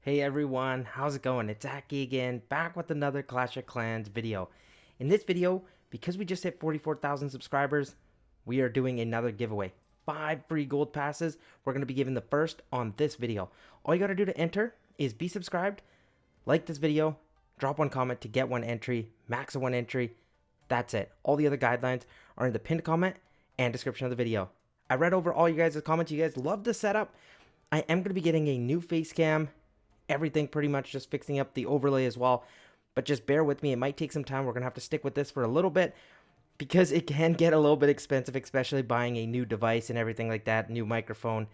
Hey everyone, how's it going? It's Aki again, back with another Clash of Clans video. In this video, because we just hit 44,000 subscribers, we are doing another giveaway. 5 free gold passes. We're going to be giving the first on this video. All you got to do to enter is be subscribed, like this video, drop one comment to get one entry, max of one entry. That's it. All the other guidelines are in the pinned comment and description of the video. I read over all you guys' comments. You guys love the setup. I am going to be getting a new face cam, everything pretty much, just fixing up the overlay as well. But just bear with me. It might take some time. We're going to have to stick with this for a little bit because it can get a little bit expensive, especially buying a new device and everything like that, new microphone.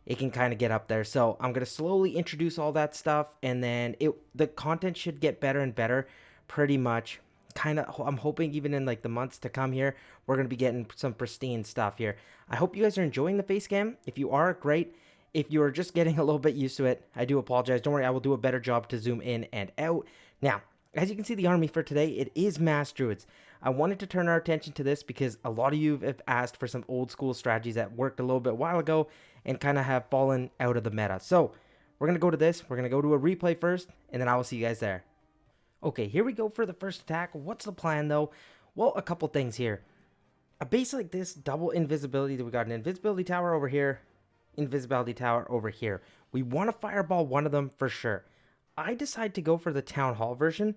It can kind of get up there. So I'm going to slowly introduce all that stuff, and then the content should get better and better pretty much. I'm hoping even in like the months to come here, we're going to be getting some pristine stuff here. I hope you guys are enjoying the face cam. If you are, great. If you're just getting a little bit used to it, I do apologize. Don't worry, I will do a better job to zoom in and out. Now, as you can see, the army for today, it is Mass Druids. I wanted to turn our attention to this because a lot of you have asked for some old school strategies that worked a little bit while ago and kind of have fallen out of the meta. So, we're going to go to this. We're going to go to a replay first, and then I will see you guys there. Okay, here we go for the first attack. What's the plan, though? Well, a couple things here. A base like this, double invisibility. We got an invisibility tower over here, invisibility tower over here. We want to fireball one of them for sure. I decide to go for the town hall version.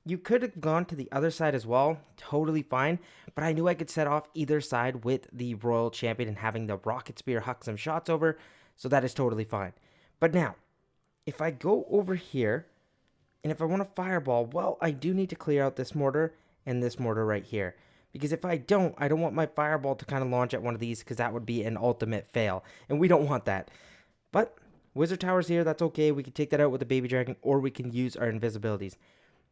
You could have gone to the other side as well, totally fine, but I knew I could set off either side with the royal champion and having the rocket spear huck some shots over, so that is totally fine. But now, if I go over here, and if I want to fireball, well, I do need to clear out this mortar and this mortar right here. Because if I don't want my fireball to kind of launch at one of these, because that would be an ultimate fail. And we don't want that. But wizard tower's here, that's okay. We can take that out with the baby dragon, or we can use our invisibilities.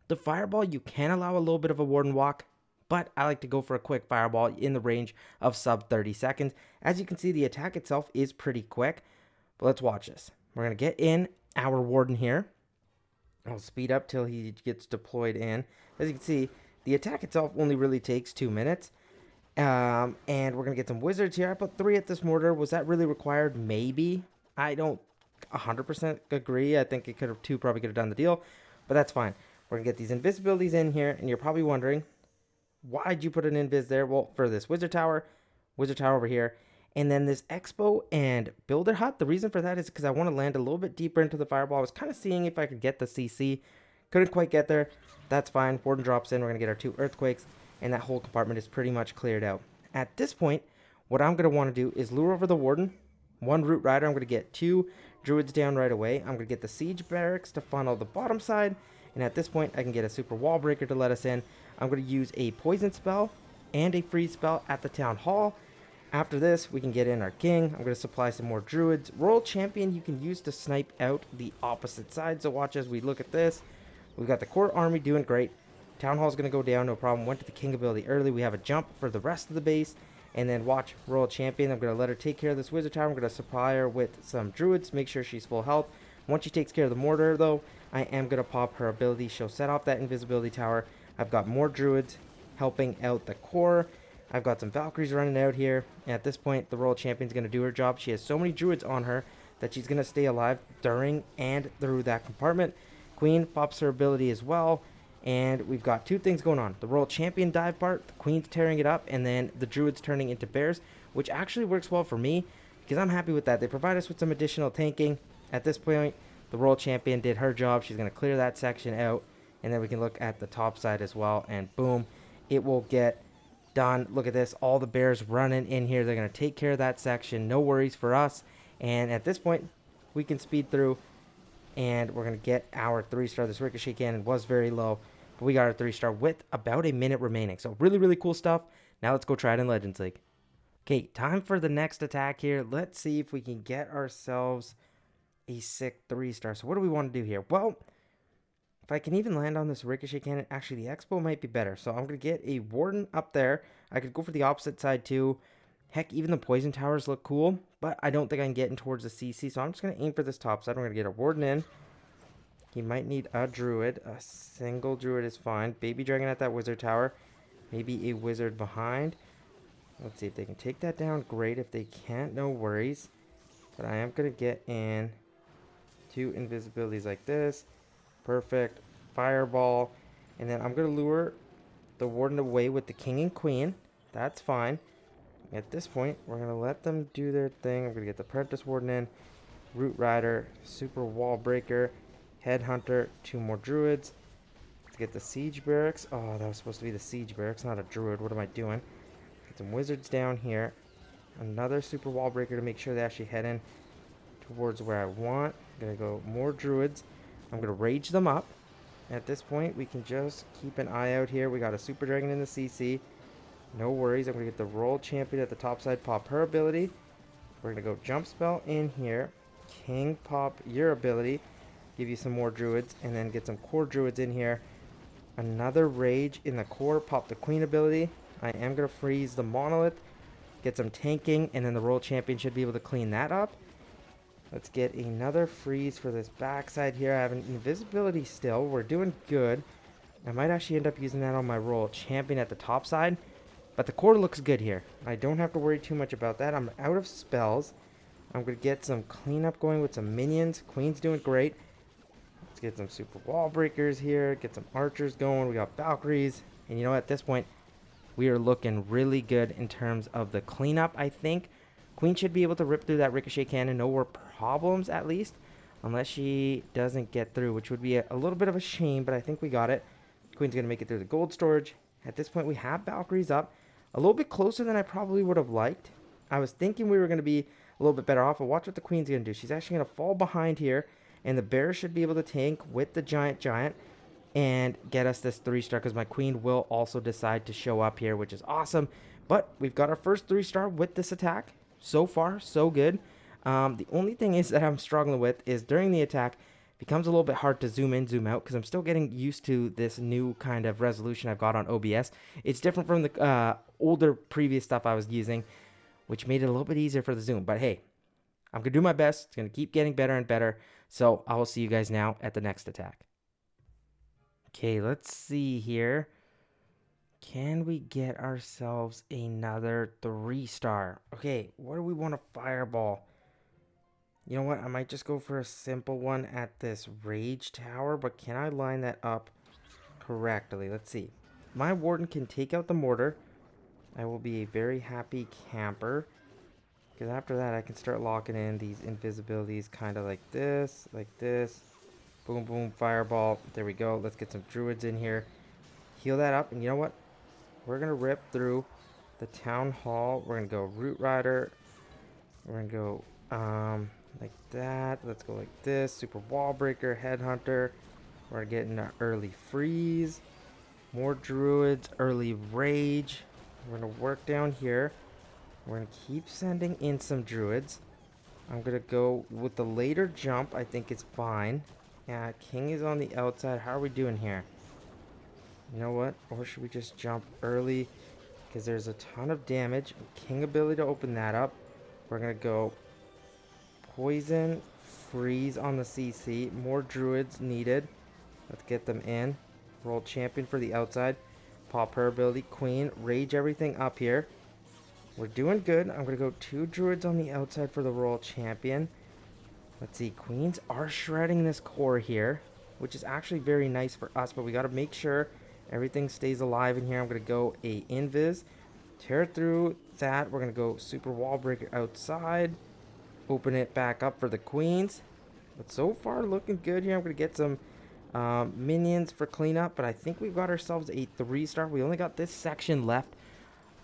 The fireball, you can allow a little bit of a warden walk, but I like to go for a quick fireball in the range of sub 30 seconds. As you can see, the attack itself is pretty quick. But let's watch this. We're going to get in our warden here. I'll speed up till he gets deployed in. As you can see, the attack itself only really takes 2 minutes. And we're going to get some wizards here. I put 3 at this mortar. Was that really required? Maybe. I don't 100% agree. I think it could have 2 probably could have done the deal. But that's fine. We're going to get these invisibilities in here. And you're probably wondering, why'd you put an invis there? Well, for this wizard tower over here. And then this expo and builder hut. The reason for that is because I want to land a little bit deeper into the fireball. I was kind of seeing if I could get the CC. Couldn't quite get there. That's fine. Warden drops in. We're going to get our 2 earthquakes. And that whole compartment is pretty much cleared out. At this point, what I'm going to want to do is lure over the warden. 1 root rider. I'm going to get 2 druids down right away. I'm going to get the siege barracks to funnel the bottom side. And at this point, I can get a super wall breaker to let us in. I'm going to use a poison spell and a freeze spell at the town hall. After this, we can get in our king. I'm going to supply some more druids. Royal champion you can use to snipe out the opposite side. So watch as we look at this. We've got the core army doing great. Town hall is going to go down, no problem. Went to the king ability early. We have a jump for the rest of the base. And then watch royal champion. I'm going to let her take care of this wizard tower. I'm going to supply her with some druids. Make sure she's full health. Once she takes care of the mortar, though, I am going to pop her ability. She'll set off that invisibility tower. I've got more druids helping out the core. I've got some Valkyries running out here. And at this point, the Royal Champion's going to do her job. She has so many Druids on her that she's going to stay alive during and through that compartment. Queen pops her ability as well. And we've got 2 things going on. The Royal Champion dive part, the Queen's tearing it up, and then the Druids turning into bears, which actually works well for me because I'm happy with that. They provide us with some additional tanking. At this point, the Royal Champion did her job. She's going to clear that section out. And then we can look at the top side as well. And boom, it will get done. Look at this, all the bears running in here. They're going to take care of that section. No worries for us. And at this point, we can speed through, and we're going to get our 3-star. This ricochet cannon was very low, but we got our 3-star with about a minute remaining. So really, really cool stuff. Now let's go try it in Legends League. Okay, time for the next attack here. Let's see if we can get ourselves a sick 3-star. So what do we want to do here? Well, if I can even land on this ricochet cannon, actually the expo might be better. So I'm going to get a warden up there. I could go for the opposite side too. Heck, even the poison towers look cool, but I don't think I can get in towards the CC. So I'm just going to aim for this top side. I'm going to get a warden in. He might need a druid. A single druid is fine. Baby dragon at that wizard tower. Maybe a wizard behind. Let's see if they can take that down. Great. If they can't, no worries. But I am going to get in 2 invisibilities like this. Perfect. Fireball. And then I'm going to lure the warden away with the king and queen. That's fine. At this point, we're going to let them do their thing. I'm going to get the apprentice warden in. Root rider. Super wall breaker. Headhunter. 2 more druids. Let's get the siege barracks. Oh, that was supposed to be the siege barracks, not a druid. What am I doing? Get some wizards down here. Another super wall breaker to make sure they actually head in towards where I want. I'm going to go more druids. I'm going to rage them up. At this point, we can just keep an eye out here. We got a super dragon in the CC. No worries. I'm going to get the royal champion at the top side. Pop her ability. We're going to go jump spell in here. King, pop your ability. Give you some more druids. And then get some core druids in here. Another rage in the core. Pop the queen ability. I am going to freeze the monolith. Get some tanking. And then the royal champion should be able to clean that up. Let's get another freeze for this backside here. I have an invisibility still. We're doing good. I might actually end up using that on my royal champion at the top side. But the core looks good here. I don't have to worry too much about that. I'm out of spells. I'm going to get some cleanup going with some minions. Queen's doing great. Let's get some super wall breakers here. Get some archers going. We got Valkyries. And you know, at this point, we are looking really good in terms of the cleanup, I think. Queen should be able to rip through that ricochet cannon. No more problems, at least. Unless she doesn't get through, which would be a little bit of a shame, but I think we got it. Queen's going to make it through the gold storage. At this point, we have Valkyries up. A little bit closer than I probably would have liked. I was thinking we were going to be a little bit better off, but watch what the Queen's going to do. She's actually going to fall behind here, and the bear should be able to tank with the giant and get us this 3-star, because my Queen will also decide to show up here, which is awesome. But we've got our first 3-star with this attack. So far, so good. The only thing is that I'm struggling with is during the attack, it becomes a little bit hard to zoom in, zoom out, because I'm still getting used to this new kind of resolution I've got on OBS. It's different from the older previous stuff I was using, which made it a little bit easier for the zoom. But hey, I'm going to do my best. It's going to keep getting better and better. So I will see you guys now at the next attack. Okay, let's see here. Can we get ourselves another 3-star? Okay, what do we want to fireball? You know what? I might just go for a simple one at this rage tower, but can I line that up correctly? Let's see. My warden can take out the mortar. I will be a very happy camper, because after that I can start locking in these invisibilities kind of like this. Boom, boom, fireball. There we go. Let's get some druids in here. Heal that up, and you know what? We're going to rip through the town hall. We're going to go root rider. We're going to go like that. Let's go like this. Super wall breaker, headhunter. We're getting an early freeze. More druids, early rage. We're going to work down here. We're going to keep sending in some druids. I'm going to go with the later jump. I think it's fine. Yeah, king is on the outside. How are we doing here? You know what? Or should we just jump early? Because there's a ton of damage. King ability to open that up. We're going to go poison, freeze on the CC. More druids needed. Let's get them in. Roll champion for the outside. Pop her ability. Queen. Rage everything up here. We're doing good. I'm going to go 2 druids on the outside for the royal champion. Let's see. Queens are shredding this core here, which is actually very nice for us, but we got to make sure everything stays alive in here. I'm going to go a invis, tear through that. We're going to go super wall breaker outside, open it back up for the queens. But so far looking good here. I'm going to get some minions for cleanup, but I think we've got ourselves a 3-star. We only got this section left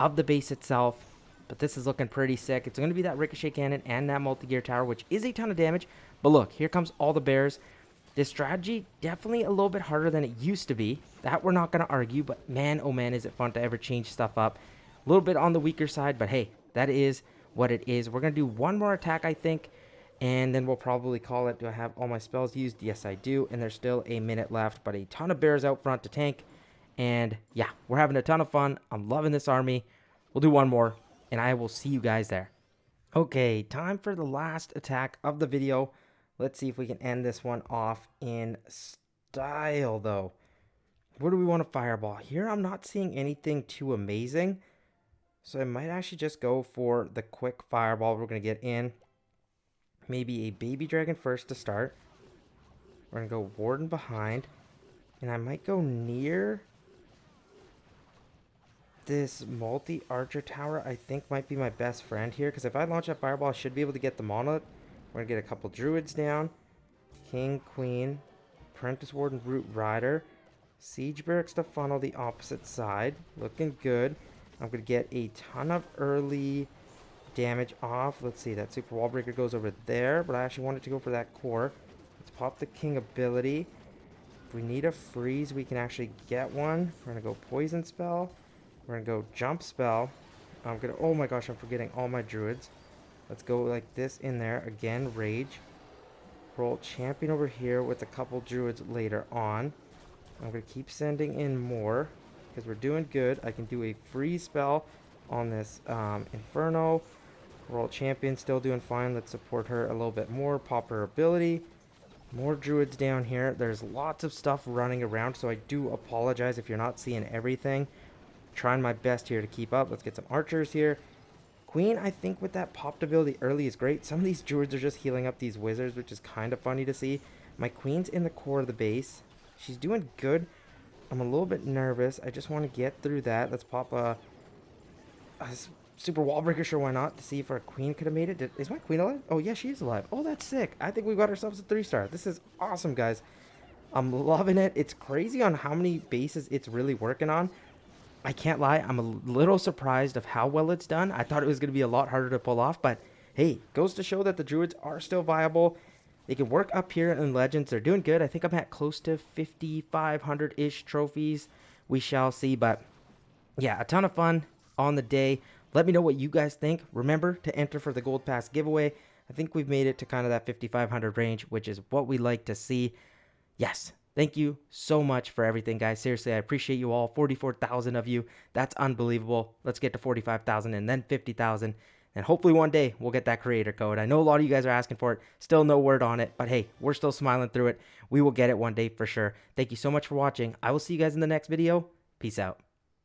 of the base itself, but this is looking pretty sick. It's going to be that ricochet cannon and that multi-gear tower, which is a ton of damage. But look, here comes all the bears. This strategy, definitely a little bit harder than it used to be. That we're not going to argue, but man, oh man, is it fun to ever change stuff up. A little bit on the weaker side, but hey, that is what it is. We're going to do one more attack, I think, and then we'll probably call it. Do I have all my spells used? Yes, I do, and there's still a minute left, but a ton of bears out front to tank. And yeah, we're having a ton of fun. I'm loving this army. We'll do one more, and I will see you guys there. Okay, time for the last attack of the video. Let's see if we can end this one off in style, though. Where do we want to fireball? Here, I'm not seeing anything too amazing, so I might actually just go for the quick fireball. We're going to get in maybe a baby dragon first to start. We're going to go Warden behind. And I might go near this multi-archer tower. I think might be my best friend here. Because if I launch that fireball, I should be able to get the monolith. We're going to get a couple druids down. King, Queen, Apprentice Warden, Root Rider. Siege Barracks to funnel the opposite side. Looking good. I'm going to get a ton of early damage off. Let's see. That Super Wall Breaker goes over there. But I actually wanted to go for that core. Let's pop the King ability. If we need a freeze, we can actually get one. We're going to go Poison Spell. We're going to go Jump Spell. I'm going to... Oh my gosh, I'm forgetting all my druids. Let's go like this in there. Again, Rage. Roll Champion over here with a couple druids later on. I'm going to keep sending in more because we're doing good. I can do a freeze spell on this Inferno. Roll Champion still doing fine. Let's support her a little bit more. Pop her ability. More druids down here. There's lots of stuff running around, so I do apologize if you're not seeing everything. Trying my best here to keep up. Let's get some archers here. Queen, I think with that popped ability early is great. Some of these druids are just healing up these wizards, which is kind of funny to see. My Queen's in the core of the base. She's doing good. I'm a little bit nervous. I just want to get through that. Let's pop a Super Wall Breaker, sure, why not? To see if our Queen could have made it. Is my Queen alive? Oh, yeah, she is alive. Oh, that's sick. I think we got ourselves a 3-star. This is awesome, guys. I'm loving it. It's crazy on how many bases it's really working on. I can't lie. I'm a little surprised of how well it's done. I thought it was going to be a lot harder to pull off, but hey, goes to show that the druids are still viable. They can work up here in Legends. They're doing good. I think I'm at close to 5,500-ish trophies. We shall see, but yeah, a ton of fun on the day. Let me know what you guys think. Remember to enter for the Gold Pass giveaway. I think we've made it to kind of that 5,500 range, which is what we like to see. Yes. Thank you so much for everything, guys. Seriously, I appreciate you all. 44,000 of you. That's unbelievable. Let's get to 45,000 and then 50,000. And hopefully one day we'll get that creator code. I know a lot of you guys are asking for it. Still no word on it. But hey, we're still smiling through it. We will get it one day for sure. Thank you so much for watching. I will see you guys in the next video. Peace out.